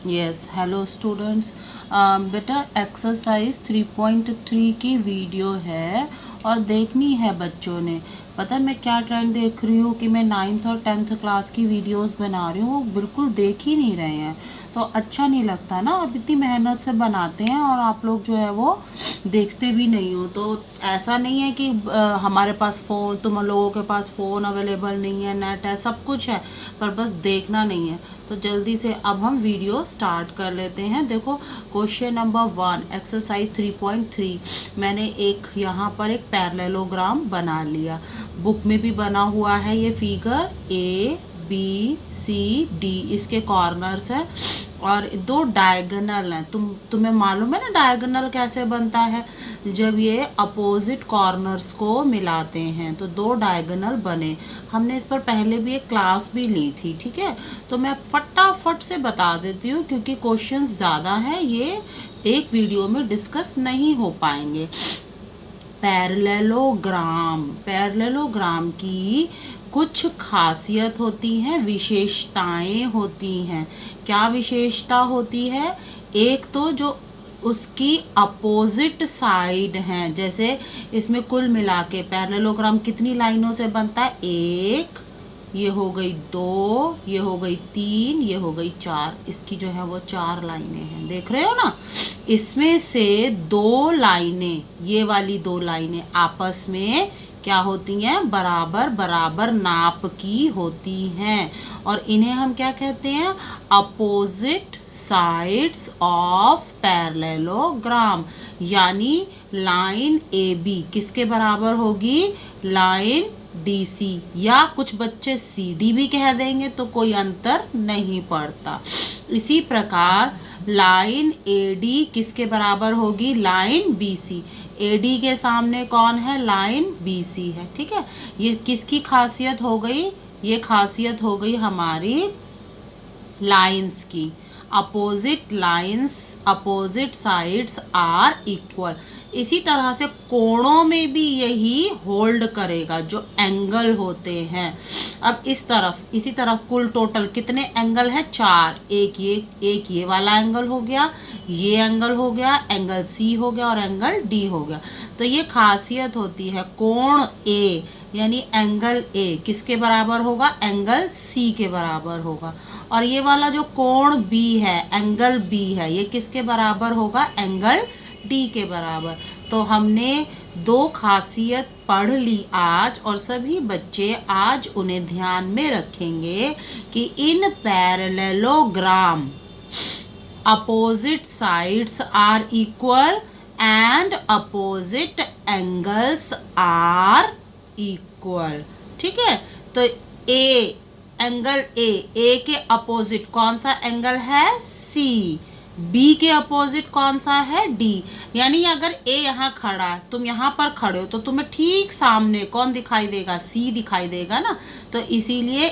Yes, hello students. बेटा exercise 3.3 की video है और देखनी है बच्चों ने। पता है मैं क्या ट्रेंड देख रही हूँ कि मैं 9th और 10th क्लास की वीडियोस बना रही हूँ, वो बिल्कुल देख ही नहीं रहे हैं। तो अच्छा नहीं लगता ना, अब इतनी मेहनत से बनाते हैं और आप लोग जो है वो देखते भी नहीं हो। तो ऐसा नहीं है कि हमारे पास फ़ोन, तुम लोगों के पास फ़ोन अवेलेबल नहीं है, नेट है, सब कुछ है, पर बस देखना नहीं है। तो जल्दी से अब हम वीडियो स्टार्ट कर लेते हैं। देखो क्वेश्चन नंबर 1 एक्सरसाइज 3.3 मैंने एक यहाँ पर एक पैरेललोग्राम बना लिया। बुक में भी बना हुआ है ये फिगर ABCD, इसके कॉर्नर्स है और दो डायगोनल हैं। तुम्हें मालूम है ना डायगोनल कैसे बनता है? जब ये अपोजिट कॉर्नर्स को मिलाते हैं तो दो डायगोनल बने। हमने इस पर पहले भी एक क्लास भी ली थी, ठीक है। तो मैं फटाफट से बता देती हूँ क्योंकि क्वेश्चंस ज़्यादा हैं, ये एक वीडियो में डिस्कस नहीं हो पाएंगे। पैरेललोग्राम की कुछ खासियत होती हैं, विशेषताएं होती हैं। क्या विशेषता होती है? एक तो जो उसकी अपोजिट साइड हैं, जैसे इसमें कुल मिला के पैरेललोग्राम कितनी लाइनों से बनता है? एक, ये हो गई दो, ये हो गई तीन, ये हो गई चार। इसकी जो है वो चार लाइनें हैं, देख रहे हो ना। इसमें से दो लाइनें, ये वाली दो लाइनें आपस में क्या होती हैं? बराबर बराबर नाप की होती हैं और इन्हें हम क्या कहते हैं? Opposite sides of parallelogram. यानी लाइन AB किसके बराबर होगी? लाइन DC, या कुछ बच्चे CD भी कह देंगे तो कोई अंतर नहीं पड़ता। इसी प्रकार लाइन AD किसके बराबर होगी? Line BC। AD के सामने कौन है? लाइन BC है, ठीक है। ये किसकी खासियत हो गई? ये खासियत हो गई हमारी लाइंस की। Opposite lines, opposite sides are equal. इसी तरह से कोणों में भी यही होल्ड करेगा, जो एंगल होते हैं। अब इसी तरफ कुल टोटल कितने एंगल है? चार। एक ये वाला एंगल हो गया, ये एंगल हो गया, एंगल C हो गया और एंगल D हो गया। तो ये खासियत होती है। कोण A यानी एंगल A किसके बराबर होगा? एंगल C के बराबर होगा। और ये वाला जो कोण B है, एंगल B है, ये किसके बराबर होगा? एंगल D के बराबर। तो हमने दो खासियत पढ़ ली आज और सभी बच्चे आज उन्हें ध्यान में रखेंगे कि in parallelogram opposite sides are equal and opposite angles are equal, ठीक है। तो ए एंगल ए के अपोजिट कौन सा एंगल है? C। B के अपोजिट कौन सा है? D। यानी अगर A यहाँ खड़ा है, तुम यहाँ पर खड़े हो, तो तुम्हें ठीक सामने कौन दिखाई देगा? C दिखाई देगा ना। तो इसीलिए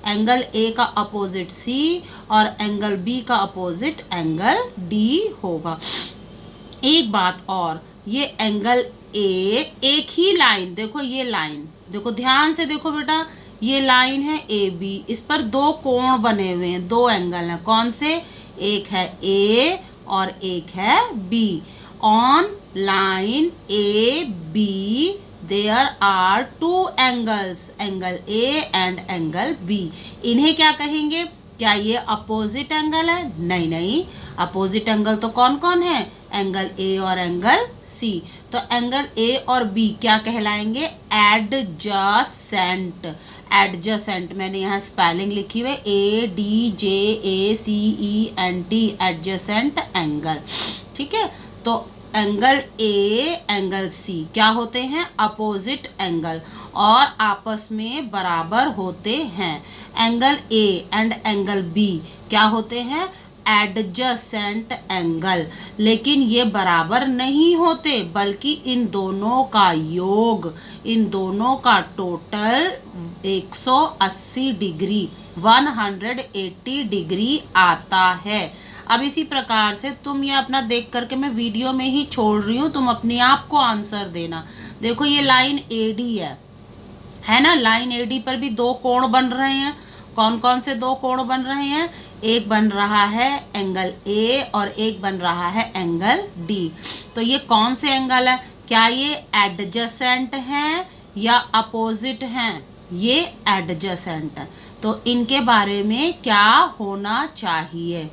एंगल A का अपोजिट C और एंगल B का अपोजिट एंगल D होगा। एक बात और, ये एंगल A एक ही लाइन, देखो ये लाइन, देखो ध्यान से देखो बेटा, ये लाइन है AB, इस पर दो कोण बने हुए हैं, दो एंगल हैं। कौन से? एक है A और एक है B। On line AB there are two angles, angle A and angle B। इन्हें क्या कहेंगे? क्या ये अपोजिट एंगल है? नहीं नहीं, अपोजिट एंगल तो कौन कौन है? एंगल A और एंगल C। तो एंगल A और B क्या कहलाएंगे? एडजसेंट। एडजसेंट मैंने यहाँ स्पेलिंग लिखी हुई है ADJACENT, एडजसेंट एंगल, ठीक है। तो एंगल A एंगल C क्या होते हैं? अपोजिट एंगल और आपस में बराबर होते हैं। Angle A and angle B क्या होते हैं? Adjacent angle. लेकिन ये बराबर नहीं होते, बल्कि इन दोनों का योग, इन दोनों का टोटल 180 डिग्री, 180 डिग्री आता है। अब इसी प्रकार से तुम ये अपना देख करके, मैं वीडियो में ही छोड़ रही हूँ, तुम अपने आप को आंसर देना। देखो ये लाइन AD है ना। लाइन AD पर भी दो कोण बन रहे हैं। कौन कौन से दो कोण बन रहे हैं? एक बन रहा है एंगल ए और एक बन रहा है एंगल डी। तो ये कौन से एंगल है? क्या ये एडजेसेंट हैं या अपोजिट हैं? ये एडजेसेंट है। तो इनके बारे में क्या होना चाहिए?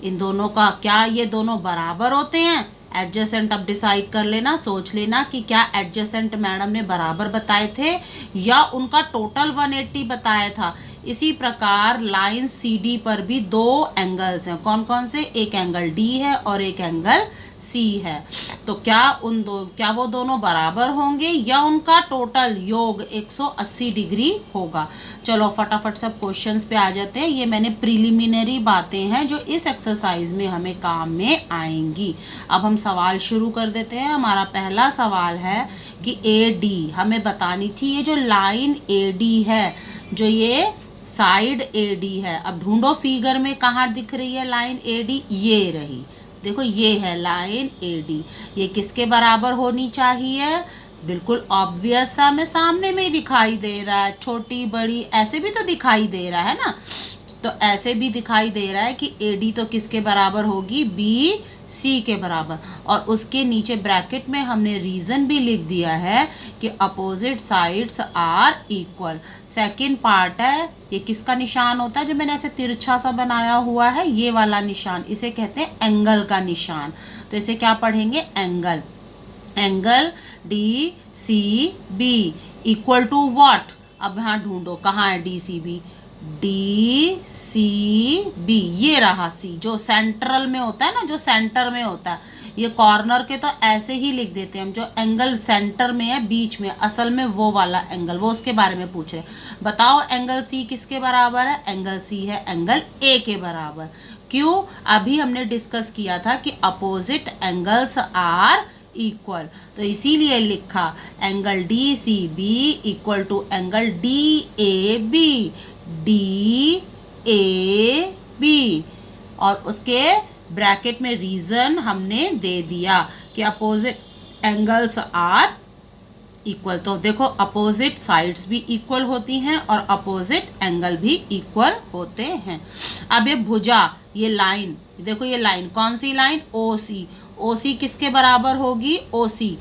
इन दोनों का क्या ये दोनों बराबर होते हैं? एडजेसेंट अब डिसाइड कर लेना, सोच लेना कि क्या एडजेसेंट मैडम ने बराबर बताए थे या उनका टोटल 180 बताया था। इसी प्रकार लाइन सी डी पर भी दो एंगल्स हैं। कौन कौन से? एक एंगल डी है और एक एंगल सी है। तो क्या वो दोनों बराबर होंगे या उनका टोटल योग 180 डिग्री होगा? चलो फटाफट सब क्वेश्चंस पे आ जाते हैं। ये मैंने प्रिलिमिनरी बातें हैं जो इस एक्सरसाइज में हमें काम में आएंगी। अब हम सवाल शुरू कर देते हैं। हमारा पहला सवाल है कि ए डी हमें बतानी थी। ये जो लाइन ए डी है, जो ये साइड ए डी है, अब ढूंढो फिगर में कहाँ दिख रही है लाइन ए डी? ये रही, देखो ये है लाइन ए डी। ये किसके बराबर होनी चाहिए? बिल्कुल ऑब्वियस सा में सामने में ही दिखाई दे रहा है, छोटी बड़ी ऐसे भी तो दिखाई दे रहा है ना। तो ऐसे भी दिखाई दे रहा है कि ए डी तो किसके बराबर होगी? बी सी के बराबर। और उसके नीचे ब्रैकेट में हमने रीजन भी लिख दिया है कि opposite sides are equal. Second part है, ये किसका निशान होता है? जो मैंने ऐसे तिरछा सा बनाया हुआ है, ये वाला निशान, इसे कहते हैं एंगल का निशान। तो इसे क्या पढ़ेंगे? Angle. Angle D C B equal to what? अब यहाँ ढूंढो कहाँ है D C B? D C B, ये रहा सी, जो सेंट्रल में होता है ना, जो सेंटर में होता है। ये कॉर्नर के तो ऐसे ही लिख देते हैं हम, जो एंगल सेंटर में है बीच में, असल में वो वाला एंगल, वो उसके बारे में पूछ रहे। बताओ एंगल सी किसके बराबर है? एंगल सी है एंगल ए के बराबर। क्यों? अभी हमने डिस्कस किया था कि अपोजिट एंगल्स आर इक्वल, तो इसीलिए लिखा angle D C B equal to angle D A B. D A B, और उसके ब्रैकेट में रीजन हमने दे दिया कि अपोजिट एंगल्स आर इक्वल। तो देखो अपोजिट साइड्स भी इक्वल होती हैं और अपोजिट एंगल भी इक्वल होते हैं। अब ये भुजा, ये लाइन, देखो ये लाइन कौन सी लाइन? ओ सी। ओ सी किसके बराबर होगी? ओ सी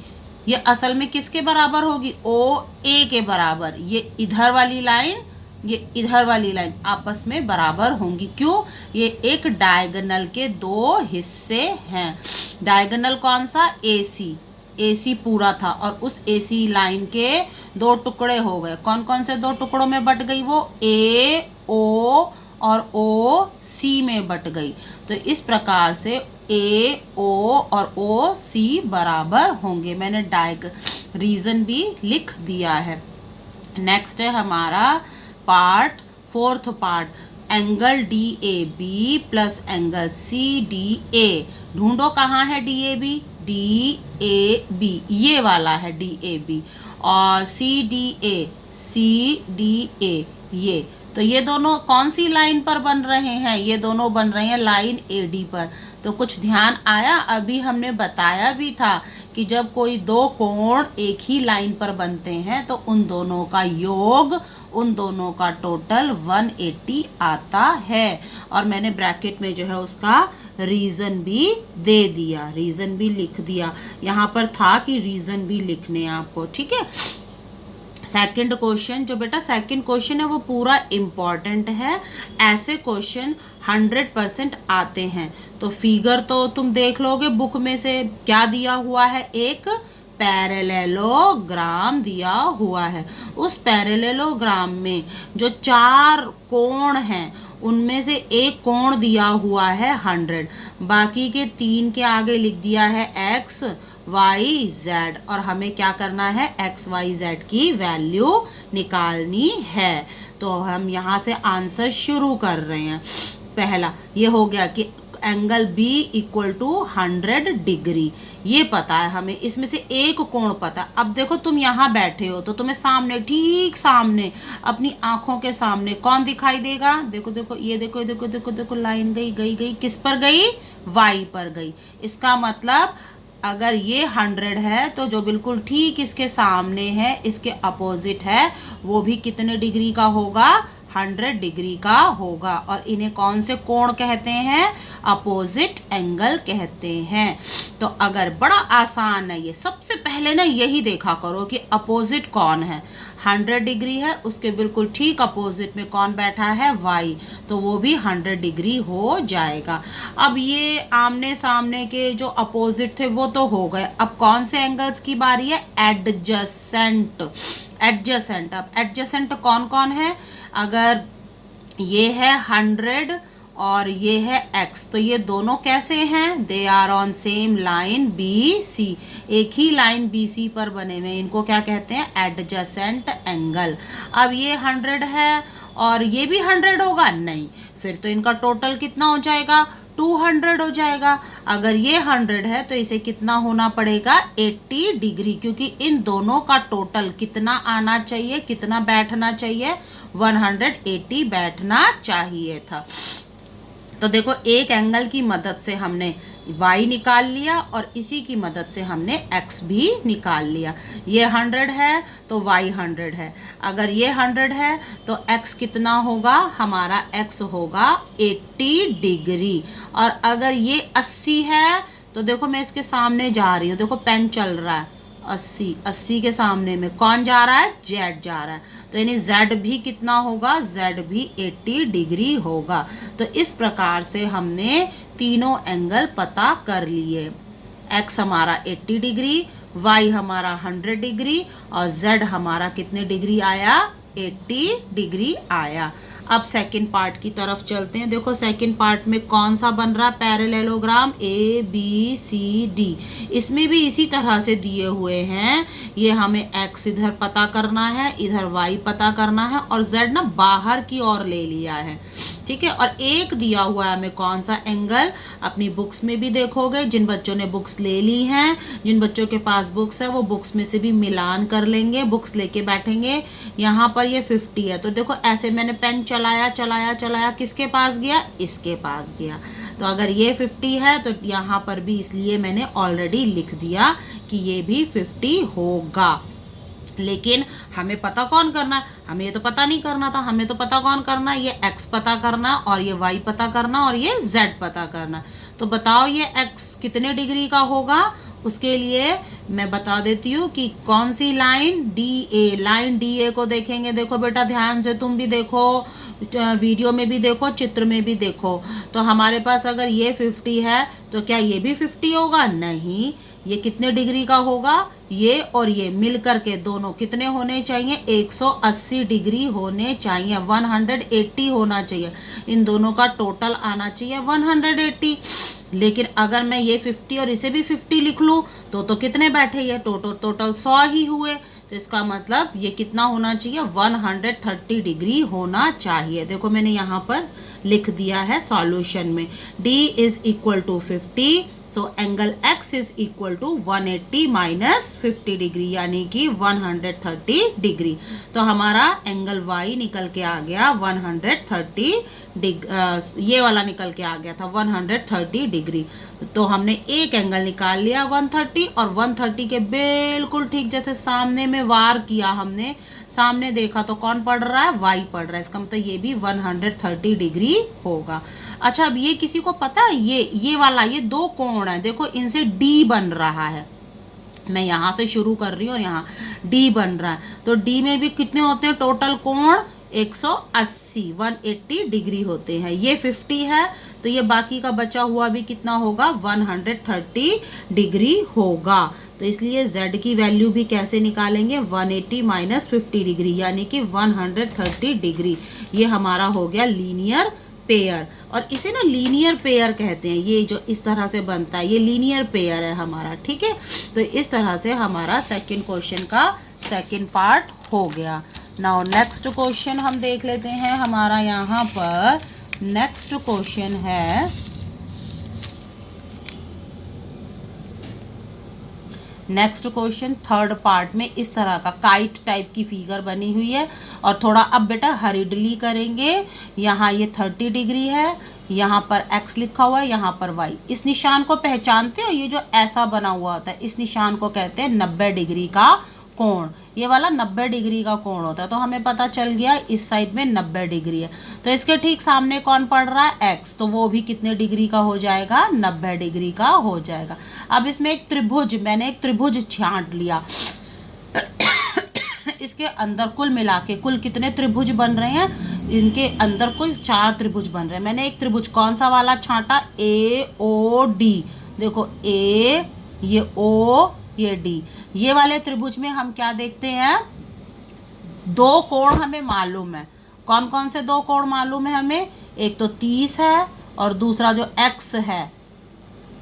ये असल में किसके बराबर होगी? ओ ए के बराबर। ये इधर वाली लाइन, ये इधर वाली लाइन आपस में बराबर होंगी। क्यों? ये एक डायगोनल के दो हिस्से हैं। डायगोनल कौन सा? ए सी। ए सी पूरा था और उस ए सी लाइन के दो टुकड़े हो गए। कौन कौन से दो टुकड़ों में बट गई? वो ए ओ और ओ सी में बट गई। तो इस प्रकार से ए ओ और ओ सी बराबर होंगे। मैंने रीजन भी लिख दिया है। नेक्स्ट है हमारा part, fourth part, angle D A B plus angle C D A. ढूंढो कहाँ है D A B? D A B, ये वाला है डी ए बी। और सी डी ए ये, तो ये दोनों कौन सी लाइन पर बन रहे हैं? ये दोनों बन रहे हैं लाइन ए डी पर। तो कुछ ध्यान आया? अभी हमने बताया भी था कि जब कोई दो कोण एक ही लाइन पर बनते हैं तो उन दोनों का योग, उन दोनों का टोटल 180 आता है। और मैंने ब्रैकेट में जो है उसका रीजन भी दे दिया, रीजन भी लिख दिया। यहाँ पर था कि रीजन भी लिखने आपको, ठीक है। सेकंड क्वेश्चन, जो बेटा सेकंड क्वेश्चन है वो पूरा इम्पॉर्टेंट है। ऐसे क्वेश्चन 100% आते हैं। तो फिगर तो तुम देख लोगे बुक में से, क्या दिया हुआ है? एक पैरेललोग्राम दिया हुआ है। उस पैरेललोग्राम में जो चार कोण हैं उनमें से एक कोण दिया हुआ है 100, बाकी के तीन के आगे लिख दिया है एक्स वाई जेड, और हमें क्या करना है? एक्स वाई जेड की वैल्यू निकालनी है। तो हम यहाँ से आंसर शुरू कर रहे हैं। पहला ये हो गया कि angle B equal to 100 degree, ये पता है हमें। इसमें से एक कोण पता है। अब देखो तुम यहाँ बैठे हो तो तुम्हें सामने, ठीक सामने, अपनी आंखों के सामने कौन दिखाई देगा? देखो देखो, ये देखो देखो देखो देखो, लाइन गई गई गई, किस पर गई? वाई पर गई। इसका मतलब अगर ये 100 है तो जो बिल्कुल ठीक इसके सामने है, इसके अपोजिट है, वो भी कितने डिग्री का होगा? 100 डिग्री का होगा। और इन्हें कौन से कोण कहते हैं? अपोजिट एंगल कहते हैं। तो अगर बड़ा आसान है ये, सबसे पहले ना यही देखा करो कि अपोजिट कौन है। 100 डिग्री है, उसके बिल्कुल ठीक अपोजिट में कौन बैठा है? y, तो वो भी 100 डिग्री हो जाएगा। अब ये आमने सामने के जो अपोजिट थे वो तो हो गए, अब कौन से एंगल्स की बारी है? एडजसेंट। एडजसेंट, अब एडजसेंट कौन कौन है? अगर ये है 100 और ये है x, तो ये दोनों कैसे हैं? They are on same line BC, एक ही लाइन BC पर बने हुए, इनको क्या कहते हैं? Adjacent angle. अब ये 100 है और ये भी 100 होगा? नहीं, फिर तो इनका टोटल कितना हो जाएगा? 200 हो जाएगा। अगर ये 100 है तो इसे कितना होना पड़ेगा? 80 डिग्री, क्योंकि इन दोनों का टोटल कितना आना चाहिए, कितना बैठना चाहिए? 180 बैठना चाहिए था। तो देखो, एक एंगल की मदद से हमने y निकाल लिया और इसी की मदद से हमने x भी निकाल लिया। ये 100 है तो y 100 है, अगर ये 100 है तो x कितना होगा? हमारा x होगा 80 डिग्री। और अगर ये 80 है तो देखो मैं इसके सामने जा रही हूँ, देखो पेन चल रहा है, 80 के सामने में कौन जा रहा है? z जा रहा है, तो यानी z भी कितना होगा? z भी 80 डिग्री होगा। तो इस प्रकार से हमने तीनों एंगल पता कर लिए। x हमारा 80 डिग्री, y हमारा 100 डिग्री और z हमारा कितने डिग्री आया? 80 डिग्री आया। अब सेकंड पार्ट की तरफ चलते हैं। देखो सेकंड पार्ट में कौन सा बन रहा है? Parallelogram ABCD। इसमें भी इसी तरह से दिए हुए हैं। ये हमें x इधर पता करना है, इधर y पता करना है और z ना बाहर की ओर ले लिया है, ठीक है। और एक दिया हुआ है हमें कौन सा एंगल? अपनी बुक्स में भी देखोगे, जिन बच्चों ने बुक्स ले ली हैं, जिन बच्चों के पास बुक्स है वो बुक्स में से भी मिलान कर लेंगे, बुक्स लेके बैठेंगे। यहाँ पर ये 50 है, तो देखो ऐसे मैंने पेन चलाया चलाया चलाया, किसके पास गया? इसके पास गया। तो अगर ये 50 है तो यहाँ पर भी इसलिए मैंने ऑलरेडी लिख दिया कि ये भी 50 होगा। लेकिन हमें पता कौन करना है? हमें ये तो पता नहीं करना था, हमें तो पता कौन करना है? ये x पता करना और ये y पता करना और ये z पता करना। तो बताओ ये x कितने डिग्री का होगा? उसके लिए मैं बता देती हूँ कि कौन सी लाइन? DA, लाइन DA को देखेंगे। देखो बेटा ध्यान से, तुम भी देखो, वीडियो में भी देखो, चित्र में भी देखो। तो हमारे पास अगर ये 50 है तो क्या ये भी 50 होगा? नहीं, ये कितने डिग्री का होगा? ये और ये मिल करके दोनों कितने होने चाहिए? 180 डिग्री होने चाहिए, 180 होना चाहिए। इन दोनों का टोटल आना चाहिए 180। लेकिन अगर मैं ये 50 और इसे भी 50 लिख लूँ तो कितने बैठे? ये टोटल 100 ही हुए। तो इसका मतलब ये कितना होना चाहिए? 130 डिग्री होना चाहिए। देखो मैंने यहाँ पर लिख दिया है सॉल्यूशन में, D is equal to 50, so angle x is equal to 180 minus 50 degree, यानी कि 130 डिग्री। तो हमारा एंगल y निकल के आ गया 130 डिग्री, ये वाला निकल के आ गया था 130 डिग्री। तो हमने एक एंगल निकाल लिया 130, और 130 के बिल्कुल ठीक जैसे सामने में वार किया, हमने सामने देखा तो कौन पड़ रहा है? y पड़ रहा है। इसका मतलब ये भी 130 डिग्री होगा। अच्छा, अब ये किसी को पता है? ये वाला, ये दो कोण है, देखो इनसे D बन रहा है। मैं यहाँ से शुरू कर रही हूँ और यहाँ D बन रहा है, तो D में भी कितने होते हैं टोटल कोण? 180 डिग्री होते हैं। ये 50 है तो ये बाकी का बचा हुआ भी कितना होगा? 130 डिग्री होगा। तो इसलिए z की वैल्यू भी कैसे निकालेंगे? 180 माइनस 50 डिग्री, यानी कि 130 डिग्री। ये हमारा हो गया लीनियर पेयर, और इसे ना लीनियर पेयर कहते हैं। ये जो इस तरह से बनता है ये लीनियर पेयर है हमारा, ठीक है। तो इस तरह से हमारा सेकंड क्वेश्चन का सेकंड पार्ट हो गया। नाउ नेक्स्ट क्वेश्चन हम देख लेते हैं। हमारा यहाँ पर नेक्स्ट क्वेश्चन है, नेक्स्ट क्वेश्चन थर्ड पार्ट में इस तरह का काइट टाइप की फिगर बनी हुई है, और थोड़ा अब बेटा हरिडली करेंगे। यहाँ ये 30 डिग्री है, यहाँ पर x लिखा हुआ है, यहाँ पर y। इस निशान को पहचानते हो? ये जो ऐसा बना हुआ होता है, इस निशान को कहते हैं 90 डिग्री का कोण, ये वाला 90 डिग्री का कोण होता है। तो हमें पता चल गया इस साइड में 90 डिग्री है, तो इसके ठीक सामने कौन पड़ रहा है, एक्स, तो वो भी कितने डिग्री का हो जाएगा, 90 डिग्री का हो जाएगा। अब इसमें एक त्रिभुज, मैंने एक त्रिभुज छांट लिया इसके अंदर कुल मिला के कुल कितने त्रिभुज बन रहे हैं, इनके अंदर कुल 4 त्रिभुज बन रहे हैं। मैंने एक त्रिभुज कौन सा वाला छांटा, ए ओ डी, देखो ए, ये ओ, ये डी, ये वाले त्रिभुज में हम क्या देखते हैं, 2 कोण हमें मालूम है। कौन कौन से 2 कोण मालूम है हमें, एक तो 30 है और दूसरा जो एक्स है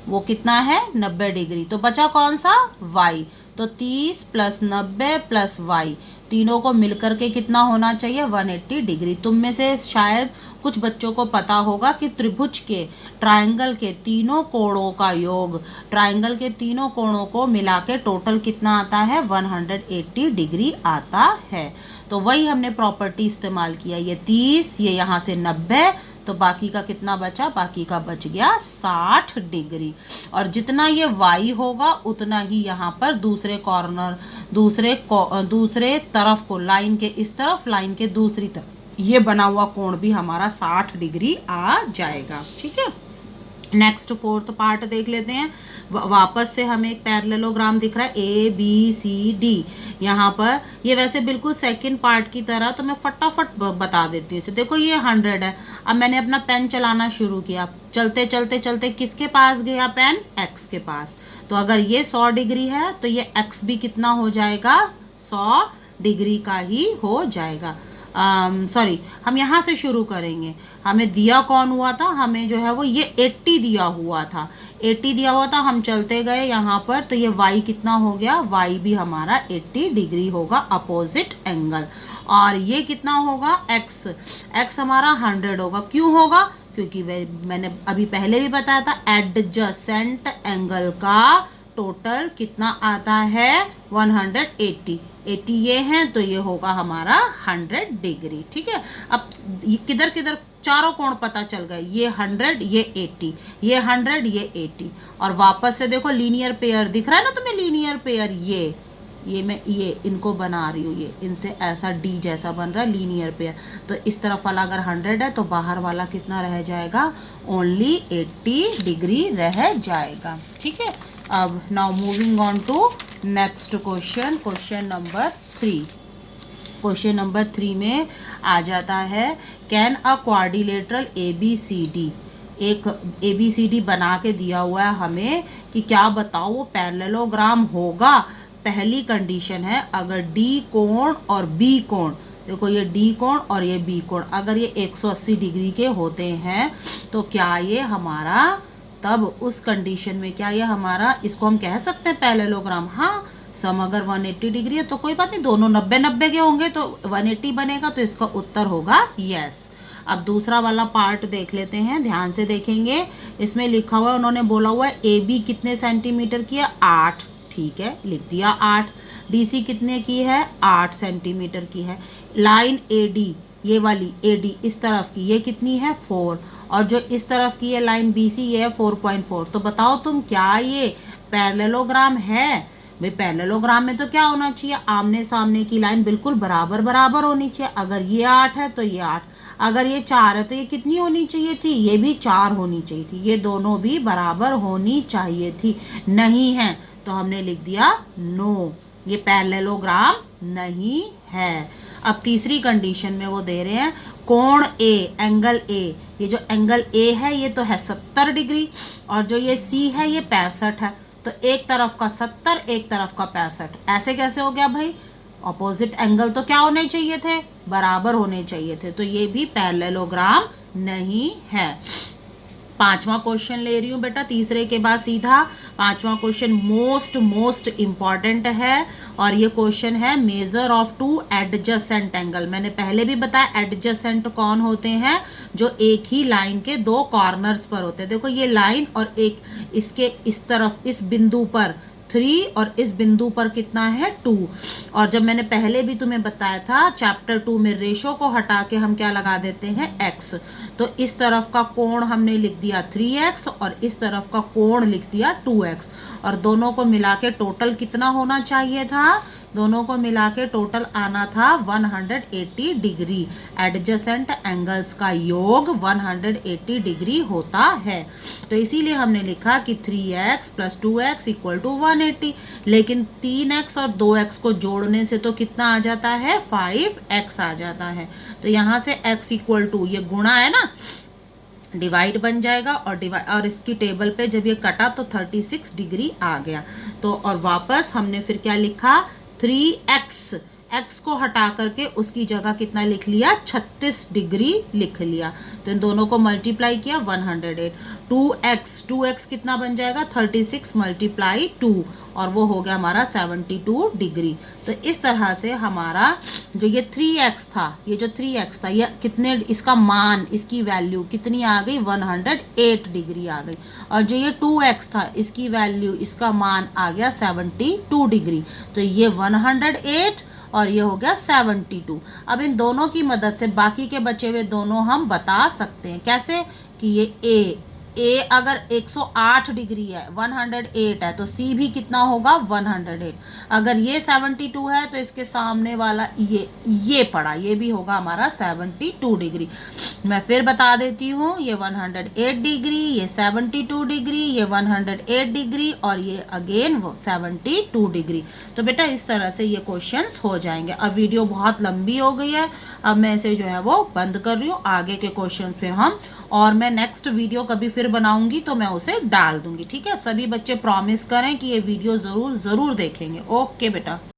वो कितना है, 90 डिग्री। तो बचा कौन सा, वाई, तो 30 + 90 + वाई, तीनों को मिलकर के कितना होना चाहिए, 180 डिग्री। तुम में से शायद कुछ बच्चों को पता होगा कि त्रिभुज के, ट्रायंगल के तीनों कोणों का योग, ट्रायंगल के तीनों कोणों को मिला के टोटल कितना आता है, 180 डिग्री आता है। तो वही हमने प्रॉपर्टी इस्तेमाल किया, ये 30, ये यहाँ से 90, तो बाकी का कितना बचा, बाकी का बच गया 60 डिग्री। और जितना ये y होगा उतना ही यहाँ पर दूसरे कॉर्नर, दूसरे तरफ को, लाइन के इस तरफ, लाइन के दूसरी तरफ, ये बना हुआ कोण भी हमारा 60 डिग्री आ जाएगा। ठीक है, नेक्स्ट 4th पार्ट देख लेते हैं। वापस से हमें एक पैरेललोग्राम दिख रहा है, ए बी सी डी। यहाँ पर ये वैसे बिल्कुल सेकंड पार्ट की तरह, तो मैं फटाफट बता देती हूँ इसे। देखो ये 100 है, अब मैंने अपना पेन चलाना शुरू किया, चलते चलते चलते किसके पास गया पेन, एक्स के पास। तो अगर ये 100 डिग्री है तो ये एक्स भी कितना हो जाएगा, 100 डिग्री का ही हो जाएगा। सॉरी, हम यहाँ से शुरू करेंगे। हमें दिया कौन हुआ था, हमें जो है वो ये 80 दिया हुआ था, 80 दिया हुआ था। हम चलते गए यहाँ पर, तो ये y कितना हो गया, y भी हमारा 80 डिग्री होगा, अपोजिट एंगल। और ये कितना होगा, x हमारा 100 होगा। क्यों होगा, क्योंकि मैंने अभी पहले भी बताया था, एडजेसेंट एंगल का टोटल कितना आता है, 180, 80 ये हैं तो ये होगा हमारा 100 डिग्री। ठीक है, अब किधर किधर चारों कोण पता चल गए, ये 100, ये 80, ये 100, ये 80। और वापस से देखो लीनियर पेयर दिख रहा है ना तुम्हें, लीनियर पेयर, ये मैं ये इनको बना रही हूँ, ये इनसे ऐसा डी जैसा बन रहा है लीनियर पेयर। तो इस तरफ वाला अगर 100 है तो बाहर वाला कितना रह जाएगा, ओनली 80 डिग्री रह जाएगा। ठीक है, अब now moving on to next question, question number 3। Question number 3 में आ जाता है, कैन अ क्वाड्रिलेटरल ABCD, एक ABCD बना के दिया हुआ है हमें कि क्या बताओ वो पैरेललोग्राम होगा। पहली कंडीशन है, अगर D कोण और B कोण, देखो ये D कोण और ये B कोण, अगर ये 180 डिग्री के होते हैं तो क्या ये हमारा, तब उस कंडीशन में क्या ये हमारा, इसको हम कह सकते हैं पैरेललोग्राम। हाँ, सम अगर 180 डिग्री है तो कोई बात नहीं, दोनों 90-90 के होंगे तो 180 बनेगा, तो इसका उत्तर होगा यस। अब दूसरा वाला पार्ट देख लेते हैं, ध्यान से देखेंगे। इसमें लिखा हुआ है, उन्होंने बोला हुआ है AB कितने सेंटीमीटर की है, 8, ठीक है, लिख दिया 8। DC कितने की है, 8 सेंटीमीटर की है। लाइन AD, ये वाली AD इस तरफ की, ये कितनी है, 4, और जो इस तरफ की है लाइन BC, ये है 4.4। तो बताओ तुम, क्या ये पैरेललोग्राम है। भाई पैरेललोग्राम में तो क्या होना चाहिए, आमने सामने की लाइन बिल्कुल बराबर बराबर होनी चाहिए। अगर ये 8 है तो ये 8, अगर ये 4 है तो ये कितनी होनी चाहिए थी, ये भी 4 होनी चाहिए थी, ये दोनों भी बराबर होनी चाहिए थी। नहीं है तो हमने लिख दिया नो, ये पैरेललोग्राम नहीं है। अब तीसरी कंडीशन में वो दे रहे हैं, कोण A, एंगल A, ये जो एंगल A है ये तो है 70 डिग्री, और जो ये C है ये 65 है। तो एक तरफ का 70, एक तरफ का 65, ऐसे कैसे हो गया भाई, ऑपोजिट एंगल तो क्या होने चाहिए थे, बराबर होने चाहिए थे, तो ये भी पैरेललोग्राम नहीं है। 5वां क्वेश्चन ले रही हूँ बेटा, तीसरे के बाद सीधा 5वां क्वेश्चन मोस्ट इम्पॉर्टेंट है, और ये क्वेश्चन है मेजर ऑफ 2 एडजेसेंट एंगल। मैंने पहले भी बताया एडजेसेंट कौन होते हैं, जो एक ही लाइन के 2 कॉर्नर्स पर होते हैं। देखो ये लाइन और एक इसके इस तरफ इस बिंदु पर 3 और इस बिंदु पर कितना है 2। और जब मैंने पहले भी तुम्हें बताया था चैप्टर 2 में, रेशो को हटा के हम क्या लगा देते हैं, x। तो इस तरफ का कोण हमने लिख दिया 3x और इस तरफ का कोण लिख दिया 2x, और दोनों को मिला के टोटल कितना होना चाहिए था, दोनों को मिला के टोटल आना था 180 डिग्री। एडजेसेंट एंगल्स का योग 180 डिग्री होता है। तो इसीलिए हमने लिखा कि 3x + 2x = 180। लेकिन 3x और 2x को जोड़ने से तो कितना आ जाता है, 5x आ जाता है। तो यहाँ से x = ये गुणा है ना, डिवाइड बन जाएगा, और इसकी टेबल पे जब ये कटा तो 36 डिग्री आ गया। तो और वापस हमने फिर क्या लिखा, 3x, x को हटा करके उसकी जगह कितना लिख लिया, 36 डिग्री लिख लिया। तो इन दोनों को मल्टीप्लाई किया 108। 2x कितना बन जाएगा, 36 × 2, और वो हो गया हमारा 72 डिग्री। तो इस तरह से हमारा जो ये 3x था, ये जो 3x था, ये कितने, इसका मान, इसकी वैल्यू कितनी आ गई, 108 डिग्री आ गई। और जो ये 2x था, इसकी वैल्यू, इसका मान आ गया 72 डिग्री। तो ये 108 और ये हो गया 72। अब इन दोनों की मदद से बाकी के बचे हुए दोनों हम बता सकते हैं। कैसे, कि ये ए अगर 108 डिग्री है, 108 है, तो सी भी कितना होगा, 108। अगर ये 72 है तो इसके सामने वाला ये पड़ा, ये भी होगा हमारा 72 डिग्री। मैं फिर बता देती हूँ, ये 108 डिग्री, ये 72 डिग्री, ये 108 डिग्री, और ये अगेन 72 डिग्री। तो बेटा इस तरह से ये क्वेश्चंस हो जाएंगे। अब वीडियो बहुत लंबी हो गई है, अब मैं इसे जो है वो बंद कर रही हूँ। आगे के क्वेश्चन फिर हम, और मैं नेक्स्ट वीडियो कभी फिर बनाऊंगी तो मैं उसे डाल दूंगी। ठीक है, सभी बच्चे प्रॉमिस करें कि ये वीडियो ज़रूर देखेंगे। ओके बेटा।